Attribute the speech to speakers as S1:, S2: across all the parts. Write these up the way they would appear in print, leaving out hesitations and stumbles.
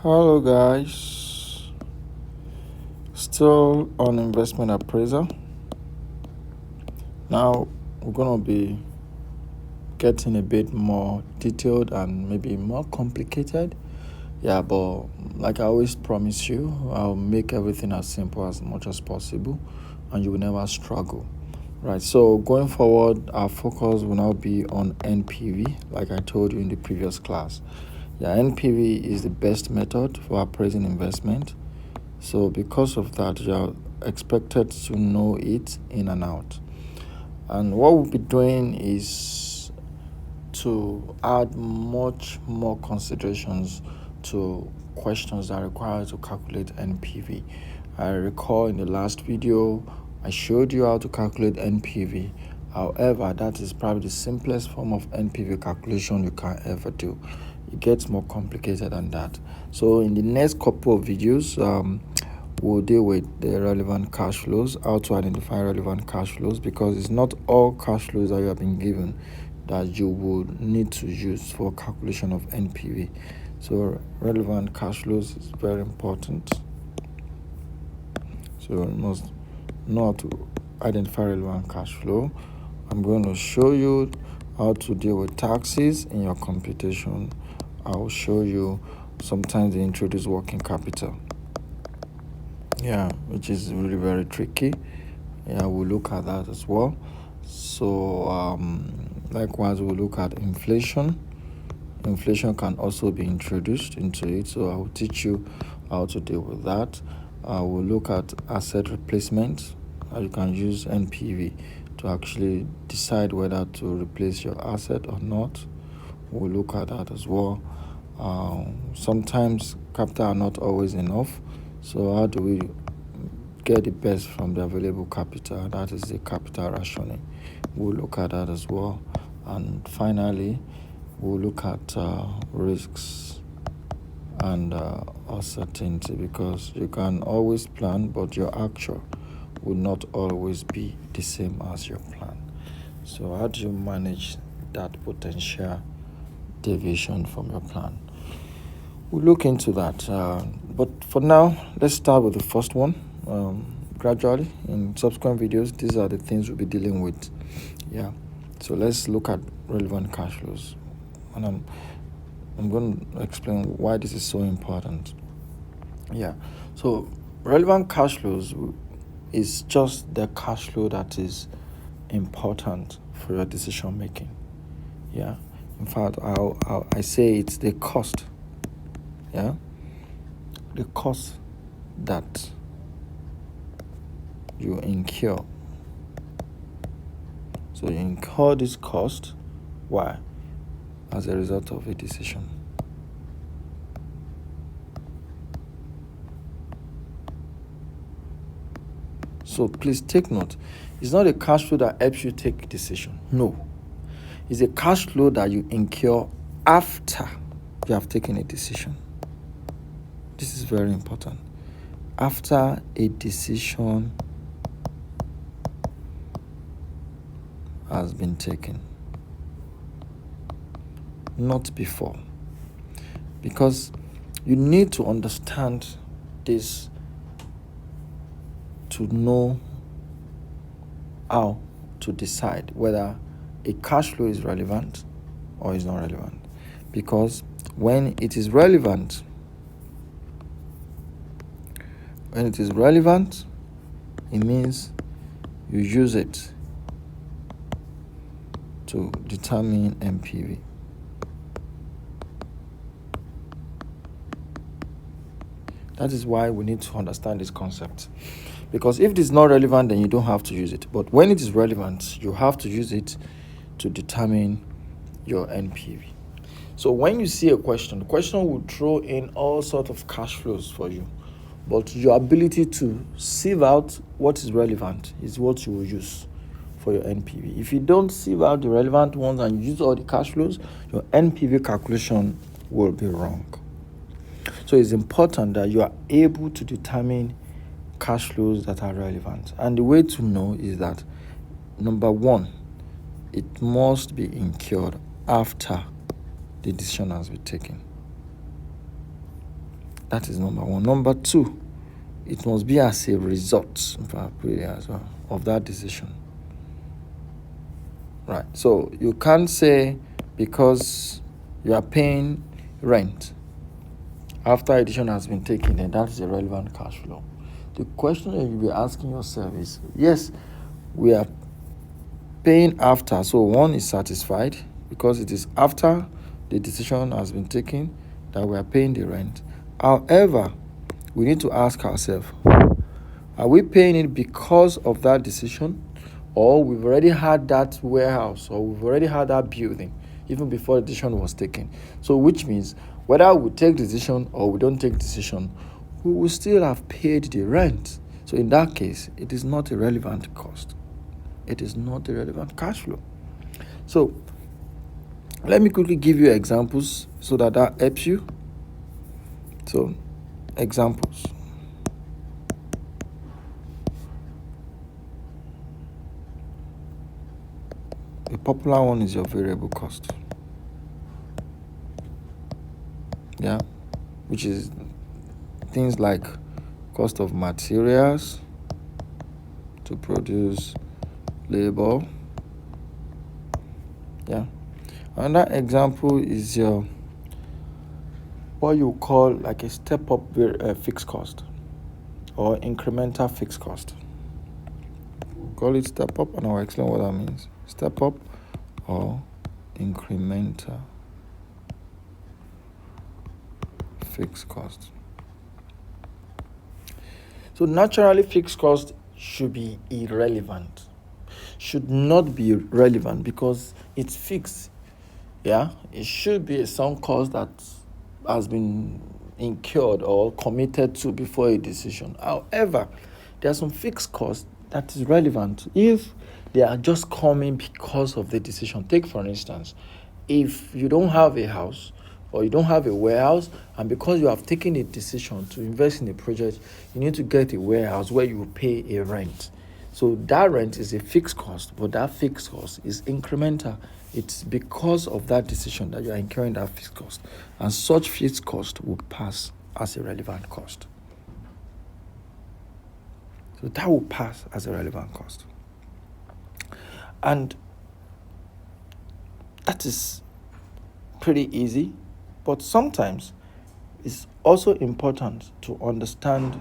S1: Hello guys, still on investment appraisal. Now we're gonna be getting a bit more detailed and maybe more complicated. Yeah, but like I always promise you, I'll make everything as simple as much as possible and you will never struggle. Right, so going forward, our focus will now be on NPV, like I told you in the previous class. Yeah, NPV is the best method for appraising investment. So because of that, you're expected to know it in and out. And what we'll be doing is to add much more considerations to questions that require to calculate NPV. I recall in the last video, I showed you how to calculate NPV. However, that is probably the simplest form of NPV calculation you can ever do. It gets more complicated than that. So in the next couple of videos, we'll deal with the relevant cash flows, how to identify relevant cash flows, because it's not all cash flows that you have been given that you would need to use for calculation of NPV. So relevant cash flows is very important. So you must know how to identify relevant cash flow. I'm going to show you how to deal with taxes in your computation. I will show you sometimes they introduce working capital. Yeah, which is really very tricky. Yeah, we'll look at that as well. So likewise, we'll look at inflation. Inflation can also be introduced into it, so I will teach you how to deal with that. We'll look at asset replacement. You can use NPV to actually decide whether to replace your asset or not. We'll look at that as well. Sometimes capital are not always enough, so how do we get the best from the available capital? That is the capital rationing. We'll look at that as well. And finally, we'll look at risks and uncertainty, because you can always plan, but your actual will not always be the same as your plan. So how do you manage that potential deviation from your plan? We'll look into that. But for now, let's start with the first one. Gradually, in subsequent videos, these are the things we'll be dealing with. Yeah. So let's look at relevant cash flows. And I'm going to explain why this is so important. Yeah. So relevant cash flows is just the cash flow that is important for your decision making. Yeah. In fact, I say it's the cost. Yeah. The cost that you incur. So you incur this cost. Why? As a result of a decision. So please take note. It's not a cash flow that helps you take a decision. No. It's a cash flow that you incur after you have taken a decision. This is very important. After a decision has been taken, not before. Because you need to understand this to know how to decide whether a cash flow is relevant or is not relevant. Because when it is relevant, it means you use it to determine NPV. That is why we need to understand this concept. Because if it is not relevant, then you don't have to use it. But when it is relevant, you have to use it to determine your NPV. So when you see a question, the question will throw in all sorts of cash flows for you. But your ability to sieve out what is relevant is what you will use for your NPV. If you don't sieve out the relevant ones and use all the cash flows, your NPV calculation will be wrong. So it's important that you are able to determine cash flows that are relevant. And the way to know is that, number one, it must be incurred after the decision has been taken. That is number one. Number two, it must be as a result, if I put it as well, of that decision. Right. So you can't say because you are paying rent after a decision has been taken, and that is a relevant cash flow. The question that you'll be asking yourself is, yes, we are paying after. So one is satisfied because it is after the decision has been taken that we are paying the rent. However, we need to ask ourselves, are we paying it because of that decision, or we've already had that warehouse, or we've already had that building even before the decision was taken? So which means whether we take the decision or we don't take the decision, we will still have paid the rent. So in that case, it is not a relevant cost. It is not a relevant cash flow. So let me quickly give you examples so that helps you. So examples. A popular one is your variable cost. Yeah, which is things like cost of materials to produce labor. Yeah. Another example is your what you call like a step-up fixed cost or incremental fixed cost. We'll call it step-up, and I'll explain what that means. Step-up or incremental fixed cost. So naturally, fixed cost should be irrelevant. Should not be relevant because it's fixed. Yeah, it should be a sunk cost that has been incurred or committed to before a decision. However, there are some fixed costs that is relevant if they are just coming because of the decision. Take for instance, if you don't have a house or you don't have a warehouse, and because you have taken a decision to invest in a project, you need to get a warehouse where you will pay a rent. So that rent is a fixed cost, but that fixed cost is incremental. It's because of that decision that you are incurring that fixed cost, and such fixed cost will pass as a relevant cost. So that will pass as a relevant cost. And that is pretty easy, but sometimes it's also important to understand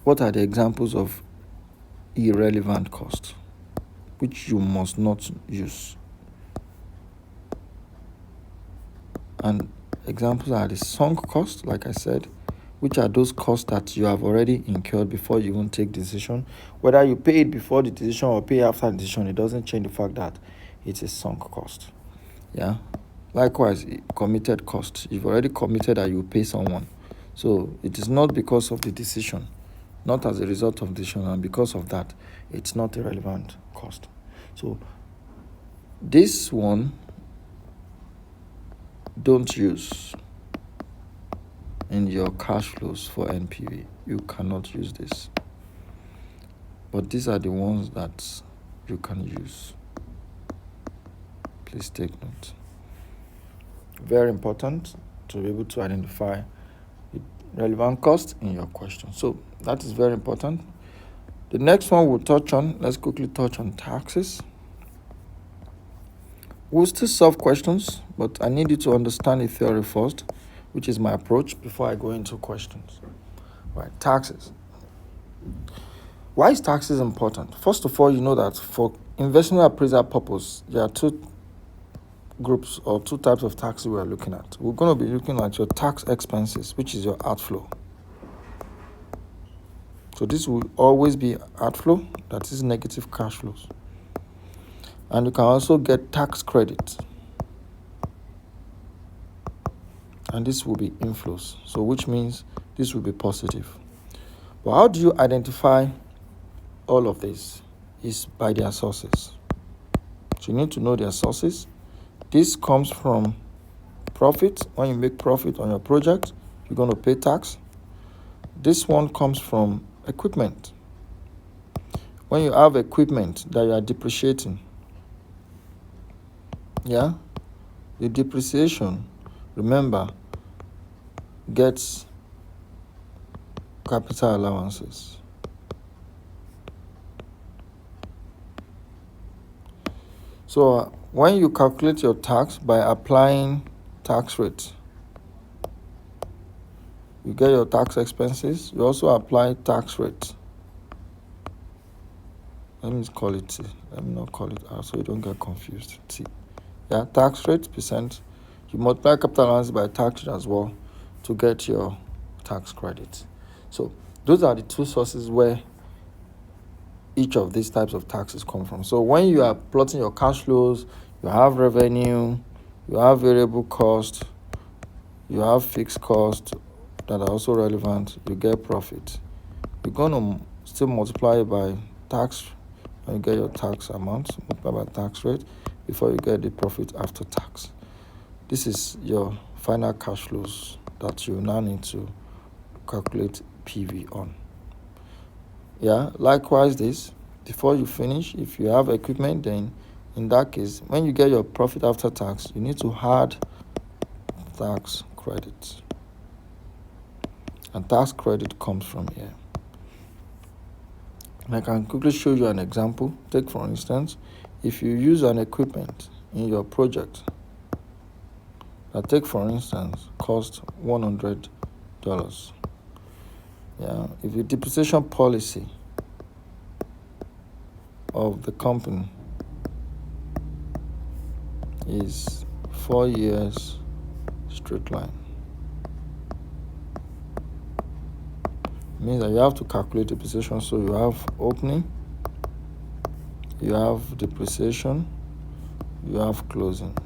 S1: what are the examples of irrelevant costs, which you must not use. And examples are the sunk cost, like I said, which are those costs that you have already incurred before you even take the decision. Whether you pay it before the decision or pay after the decision, it doesn't change the fact that it's a sunk cost. Yeah. Likewise, committed cost. You've already committed that you pay someone. So it is not because of the decision, not as a result of the decision, and because of that, it's not a relevant cost. So this one, don't use in your cash flows for NPV. You cannot use this. But these are the ones that you can use. Please take note. Very important to be able to identify the relevant cost in your question. So that is very important. The next one we'll touch on, let's quickly touch on taxes. We'll still solve questions, but I need you to understand the theory first, which is my approach before I go into questions. Right, taxes. Why is taxes important? First of all, you know that for investment appraisal purpose, there are two groups or two types of taxes we are looking at. We're going to be looking at your tax expenses, which is your outflow. So this will always be outflow, that is negative cash flows. And you can also get tax credit. And this will be inflows. So which means this will be positive. But how do you identify all of this? Is by their sources. So you need to know their sources. This comes from profit. When you make profit on your project, you're going to pay tax. This one comes from equipment. When you have equipment that you are depreciating, the depreciation, remember, gets capital allowances. So when you calculate your tax by applying tax rate, you get your tax expenses. You also apply tax rate. Let me call it T. Let me not call it R so you don't get confused. T. Yeah, tax rate percent. You multiply capital allowance by tax rate as well to get your tax credit. So those are the two sources where each of these types of taxes come from. So when you are plotting your cash flows, you have revenue, you have variable cost, you have fixed cost that are also relevant, you get profit. You're going to still multiply it by tax when you get your tax amount, multiply by tax rate before you get the profit after tax. This is your final cash flows that you now need to calculate PV on. Yeah, likewise this, before you finish, if you have equipment, then in that case, when you get your profit after tax, you need to add tax credit. And tax credit comes from here. And I can quickly show you an example. Take for instance, if you use an equipment in your project that, take for instance, cost $100. Yeah, if your depreciation policy of the company is 4 years straight line, means that you have to calculate depreciation. So you have opening, you have depreciation, you have closing.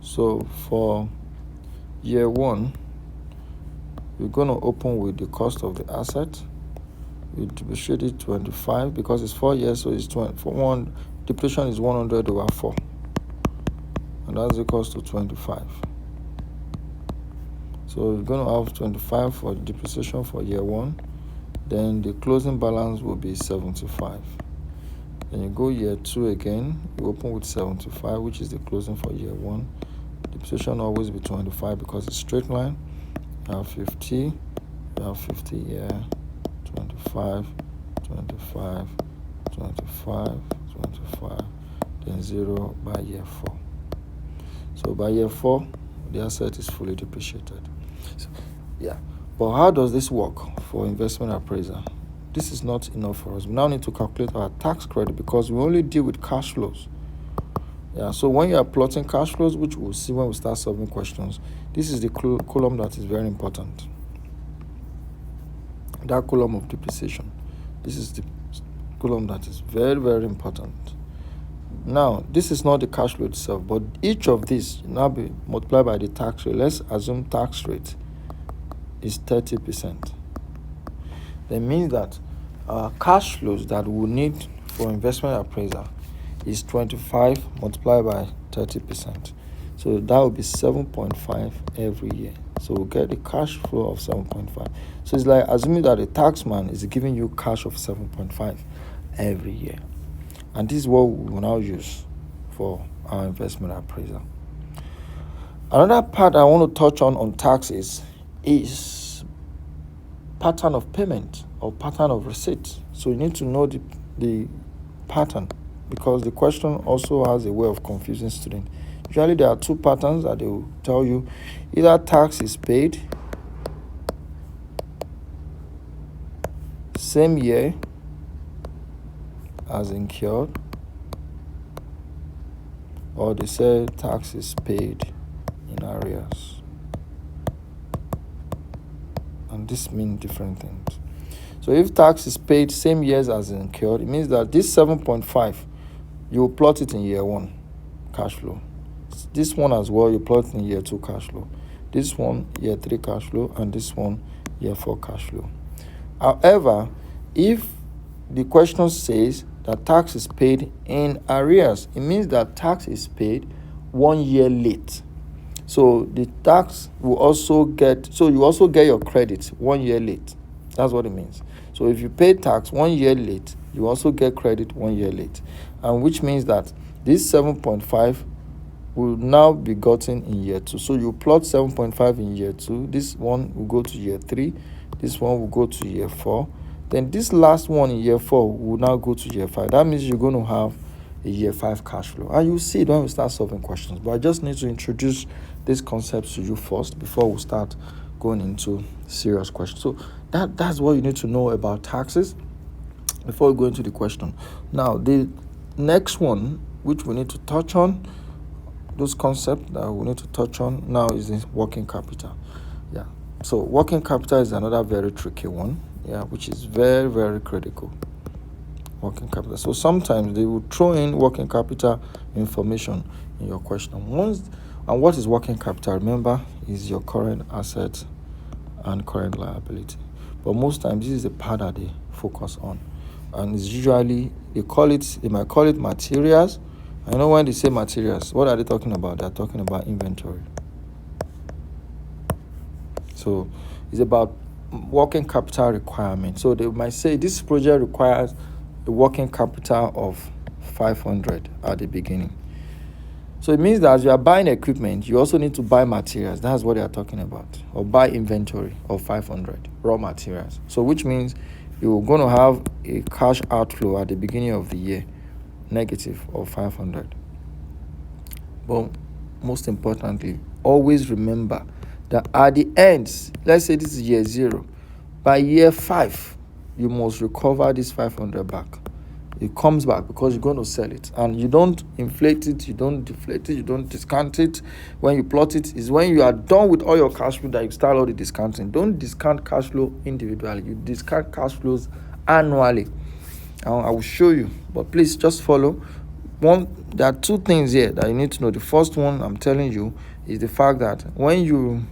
S1: So for year one, you're going to open with the cost of the asset. You depreciate it 25 because it's 4 years, so it's 20. For one, depreciation is 100 over 4, and that's equals to 25. So you're going to have 25 for the depreciation for year one. Then the closing balance will be 75. Then you go year two again, you open with 75, which is the closing for year one. Depreciation always be 25 because it's straight line. You have 50, you have 50 here, 25, 25, 25, 25, then 0 by year 4. So by year 4, the asset is fully depreciated. So, yeah, but how does this work for investment appraiser? This is not enough for us. We now need to calculate our tax credit because we only deal with cash flows. Yeah, so when you are plotting cash flows, which we'll see when we start solving questions, this is the column that is very important. That column of depreciation. This is the column that is very, very important. Now, this is not the cash flow itself, but each of these now be multiplied by the tax rate. Let's assume tax rate is 30%. That means that our cash flows that we need for investment appraiser is 25 multiplied by 30%. So that will be 7.5 every year. So we'll get the cash flow of 7.5. So it's like assuming that the taxman is giving you cash of 7.5 every year. And this is what we will now use for our investment appraisal. Another part I want to touch on taxes is pattern of payment or pattern of receipt. So you need to know the pattern because the question also has a way of confusing students. Usually there are two patterns that they will tell you. Either tax is paid same year as incurred, or they say tax is paid in arrears. And this means different things. So if tax is paid same years as incurred, it means that this 7.5, you will plot it in year one cash flow. This one as well, you plot it in year two cash flow. This one, year three cash flow, and this one, year 4 cash flow. However, if the question says that tax is paid in arrears, it means that tax is paid 1 year late. So the tax will also get, so you also get your credit 1 year late. That's what it means. So if you pay tax 1 year late, you also get credit 1 year late. And which means that this 7.5 will now be gotten in year 2. So you plot 7.5 in year 2. This one will go to year 3. This one will go to year 4. Then this last one in year 4 will now go to year 5. That means you're going to have a year 5 cash flow. And you'll see it when we start solving questions. But I just need to introduce these concepts to you first before we start going into serious questions. So that's what you need to know about taxes before we go into the question. Now, the next one, which we need to touch on, those concepts that we need to touch on now, is the working capital. Yeah. So working capital is another very tricky one, which is very, very critical. Working capital. So sometimes they will throw in working capital information in your question. And what is working capital? Remember, is your current asset and current liability. But most times this is the part that they focus on. And it's usually they might call it materials. I know when they say materials, what are they talking about? They're talking about inventory. So it's about working capital requirement. So they might say this project requires a working capital of 500 at the beginning. So it means that as you are buying equipment, you also need to buy materials. That's what they are talking about. Or buy inventory of 500 raw materials. So which means you're going to have a cash outflow at the beginning of the year, negative of 500. But most importantly, always remember that at the end, let's say this is year 0, by year 5, you must recover this 500 back. It comes back because you're going to sell it. And you don't inflate it, you don't deflate it, you don't discount it. When you plot it, is when you are done with all your cash flow that you start all the discounting. Don't discount cash flow individually. You discount cash flows annually. I will show you. But please just follow. There are 2 things here that you need to know. The first one I'm telling you is the fact that when you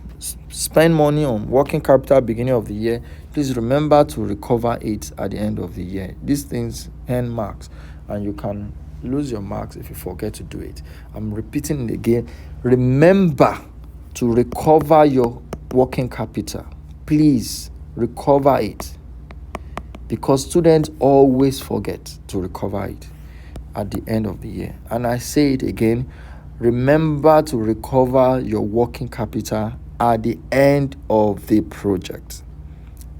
S1: spend money on working capital beginning of the year, please remember to recover it at the end of the year. These things earn marks, and you can lose your marks if you forget to do it. I'm repeating it again. Remember to recover your working capital. Please recover it, because students always forget to recover it at the end of the year. And I say it again, remember to recover your working capital at the end of the project.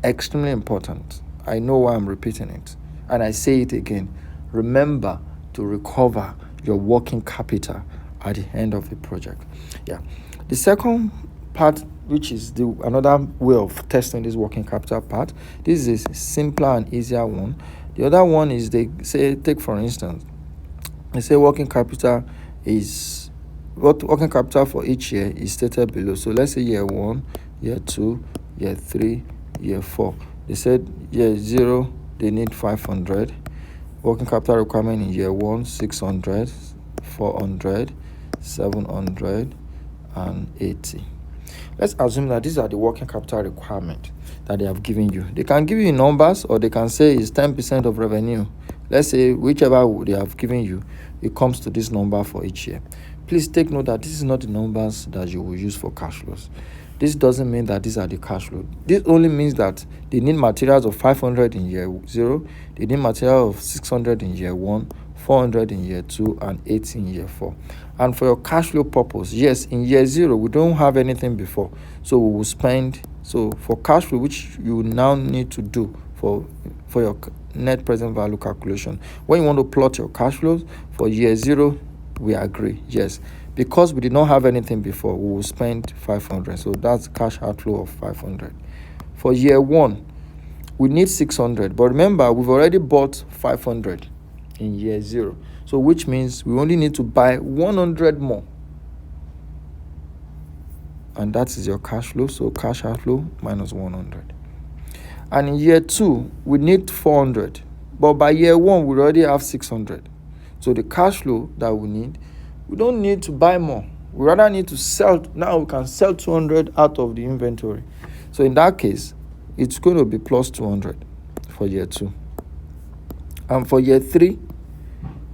S1: Extremely important. I know why I'm repeating it. And I say it again, remember to recover your working capital at the end of the project. The second part, which is another way of testing this working capital part, this is a simpler and easier one. The other one is, they say, take for instance, they say working capital for each year is stated below. So let's say year 1, year 2, year 3, year 4. They said year 0, they need 500. Working capital requirement in year 1, 600, 400, 700, and 80. Let's assume that these are the working capital requirement that they have given you. They can give you numbers, or they can say it's 10% of revenue. Let's say whichever they have given you, it comes to this number for each year. Please take note that this is not the numbers that you will use for cash flows. This doesn't mean that these are the cash flow. This only means that they need materials of 500 in year 0, they need material of 600 in year 1, 400 in year 2, and 80 in year 4. And for your cash flow purpose, yes, in year 0, we don't have anything before. So we will spend, so for cash flow, which you now need to do for your net present value calculation, when you want to plot your cash flows for year 0, we agree, yes. Because we did not have anything before, we will spend 500. So that's cash outflow of 500. For year 1, we need 600. But remember, we've already bought 500 in year 0. So which means we only need to buy 100 more. And that is your cash flow. So cash outflow minus 100. And in year 2, we need 400. But by year 1, we already have 600. So the cash flow that we need, we don't need to buy more. We rather need to sell. Now we can sell 200 out of the inventory. So in that case, it's going to be plus 200 for year 2. And for year 3,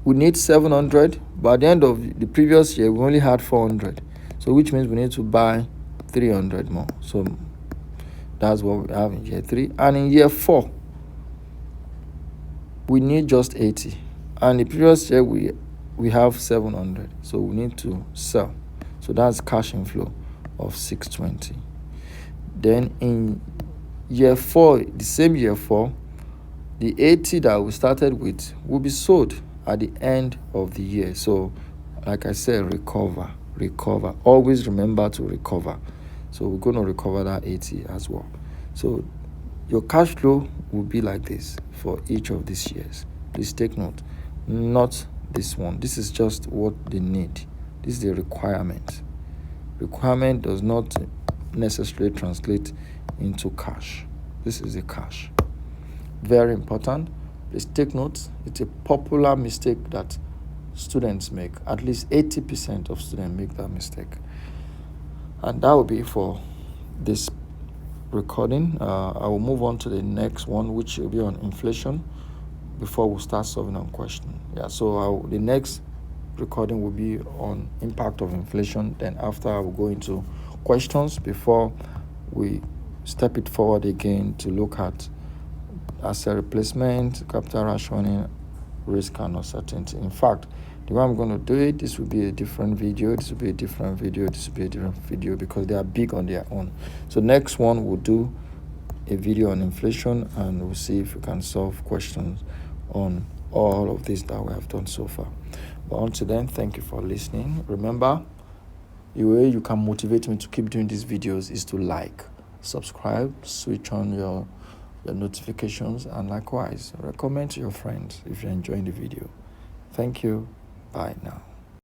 S1: we need 700. But at the end of the previous year, we only had 400. So which means we need to buy 300 more. So that's what we have in year 3. And in year 4, we need just 80. And the previous year, we have 700. So we need to sell. So that's cash inflow of 620. Then in year 4, the same year 4, the 80 that we started with will be sold at the end of the year. So like I said, recover. Always remember to recover. So we're going to recover that 80 as well. So your cash flow will be like this for each of these years. Please take note. Not this one. This is just what they need. This is the requirement. Requirement does not necessarily translate into cash. This is the cash. Very important. Please take note. It's a popular mistake that students make. At least 80% of students make that mistake. And that will be for this recording. I will move on to the next one, which will be on inflation, before we start solving on question. So the next recording will be on impact of inflation. Then after, I will go into questions before we step it forward again to look at asset replacement, capital rationing, risk and uncertainty. In fact, the way I'm going to do it, this will be a different video, this will be a different video, this will be a different video, because they are big on their own. So next one, we'll do a video on inflation, and we'll see if we can solve questions on all of this that we have done so far. But until then, thank you for listening. Remember, the way you can motivate me to keep doing these videos is to like, subscribe, switch on your notifications, and likewise recommend to your friends if you're enjoying the video. Thank you. Bye now.